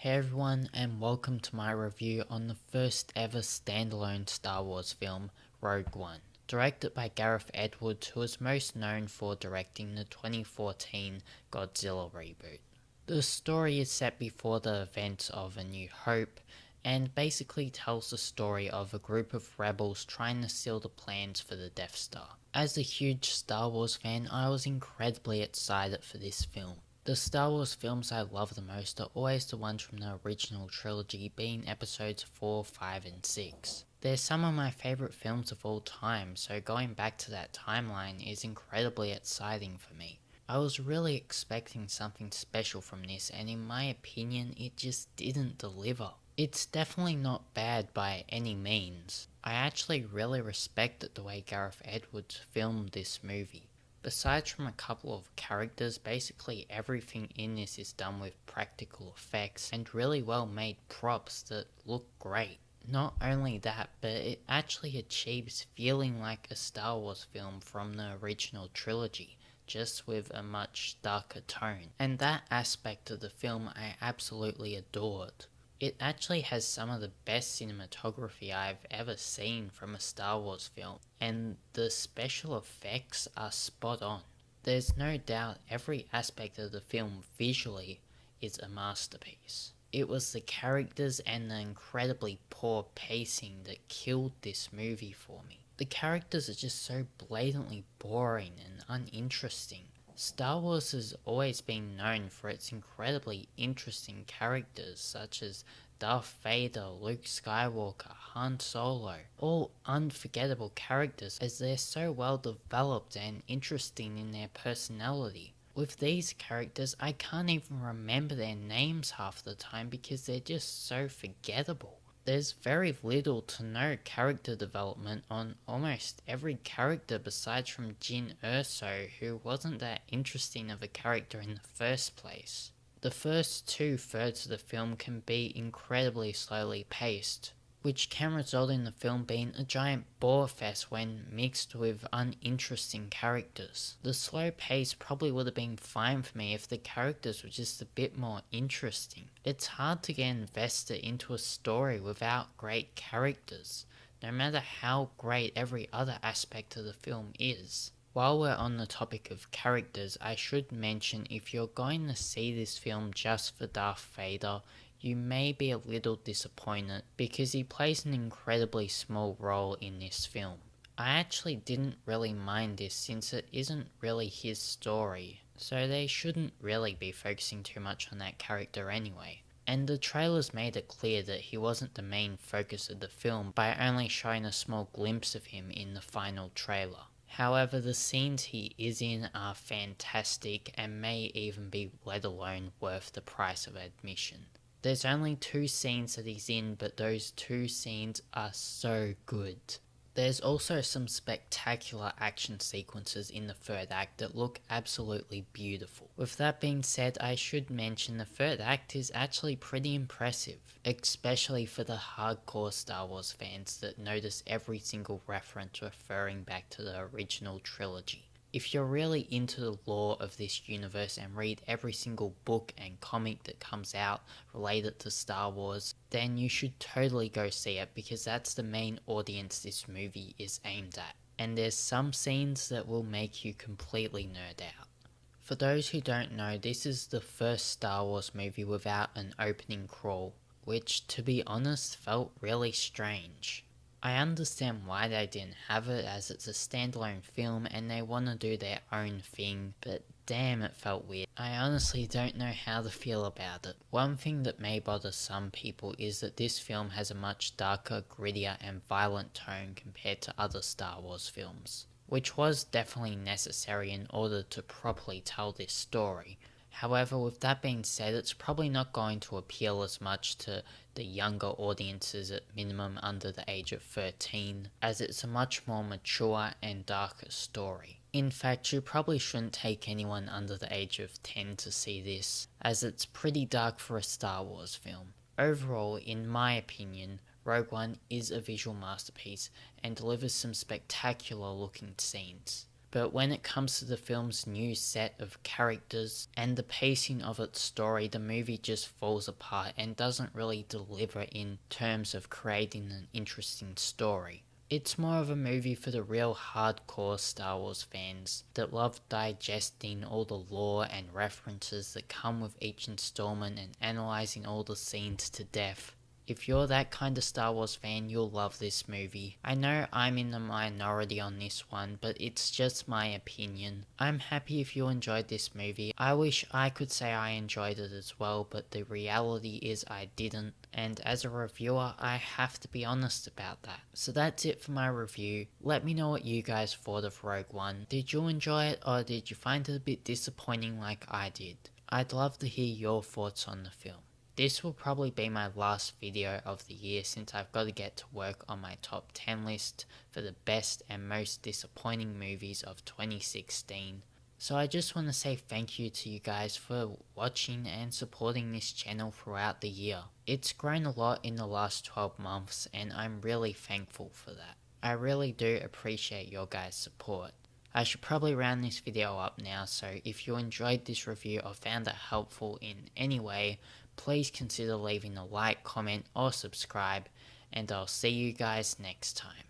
Hey everyone, and welcome to my review on the first ever standalone Star Wars film, Rogue One. Directed by Gareth Edwards, who is most known for directing the 2014 Godzilla reboot. The story is set before the events of A New Hope, and basically tells the story of a group of rebels trying to steal the plans for the Death Star. As a huge Star Wars fan, I was incredibly excited for this film. The Star Wars films I love the most are always the ones from the original trilogy, being episodes 4, 5 and 6. They're some of my favourite films of all time, so going back to that timeline is incredibly exciting for me. I was really expecting something special from this, and in my opinion it just didn't deliver. It's definitely not bad by any means. I actually really respected the way Gareth Edwards filmed this movie. Besides from a couple of characters, basically everything in this is done with practical effects and really well made props that look great. Not only that, but it actually achieves feeling like a Star Wars film from the original trilogy, just with a much darker tone. And that aspect of the film I absolutely adored. It actually has some of the best cinematography I've ever seen from a Star Wars film, and the special effects are spot on. There's no doubt every aspect of the film visually is a masterpiece. It was the characters and the incredibly poor pacing that killed this movie for me. The characters are just so blatantly boring and uninteresting. Star Wars has always been known for its incredibly interesting characters such as Darth Vader, Luke Skywalker, Han Solo, all unforgettable characters as they're so well developed and interesting in their personality. With these characters, I can't even remember their names half the time because they're just so forgettable. There's very little to no character development on almost every character besides from Jyn Erso, who wasn't that interesting of a character in the first place. The first two-thirds of the film can be incredibly slowly paced, which can result in the film being a giant bore fest when mixed with uninteresting characters. The slow pace probably would have been fine for me if the characters were just a bit more interesting. It's hard to get invested into a story without great characters, no matter how great every other aspect of the film is. While we're on the topic of characters, I should mention if you're going to see this film just for Darth Vader, you may be a little disappointed because he plays an incredibly small role in this film. I actually didn't really mind this since it isn't really his story, so they shouldn't really be focusing too much on that character anyway. And the trailers made it clear that he wasn't the main focus of the film by only showing a small glimpse of him in the final trailer. However, the scenes he is in are fantastic and may even be let alone worth the price of admission. There's only 2 scenes that he's in, but those 2 scenes are so good. There's also some spectacular action sequences in the third act that look absolutely beautiful. With that being said, I should mention the third act is actually pretty impressive, especially for the hardcore Star Wars fans that notice every single reference referring back to the original trilogy. If you're really into the lore of this universe and read every single book and comic that comes out related to Star Wars, then you should totally go see it because that's the main audience this movie is aimed at. And there's some scenes that will make you completely nerd out. For those who don't know, this is the first Star Wars movie without an opening crawl, which to be honest felt really strange. I understand why they didn't have it as it's a standalone film and they want to do their own thing, but damn it felt weird. I honestly don't know how to feel about it. One thing that may bother some people is that this film has a much darker, grittier and violent tone compared to other Star Wars films, which was definitely necessary in order to properly tell this story. However, with that being said, it's probably not going to appeal as much to the younger audiences at minimum under the age of 13, as it's a much more mature and darker story. In fact, you probably shouldn't take anyone under the age of 10 to see this, as it's pretty dark for a Star Wars film. Overall, in my opinion, Rogue One is a visual masterpiece and delivers some spectacular looking scenes. But when it comes to the film's new set of characters and the pacing of its story, the movie just falls apart and doesn't really deliver in terms of creating an interesting story. It's more of a movie for the real hardcore Star Wars fans that love digesting all the lore and references that come with each installment and analysing all the scenes to death. If you're that kind of Star Wars fan, you'll love this movie. I know I'm in the minority on this one, but it's just my opinion. I'm happy if you enjoyed this movie. I wish I could say I enjoyed it as well, but the reality is I didn't. And as a reviewer, I have to be honest about that. So that's it for my review. Let me know what you guys thought of Rogue One. Did you enjoy it, or did you find it a bit disappointing like I did? I'd love to hear your thoughts on the film. This will probably be my last video of the year since I've got to get to work on my top 10 list for the best and most disappointing movies of 2016. So I just want to say thank you to you guys for watching and supporting this channel throughout the year. It's grown a lot in the last 12 months and I'm really thankful for that. I really do appreciate your guys' support. I should probably round this video up now, so if you enjoyed this review or found it helpful in any way, please consider leaving a like, comment or subscribe, and I'll see you guys next time.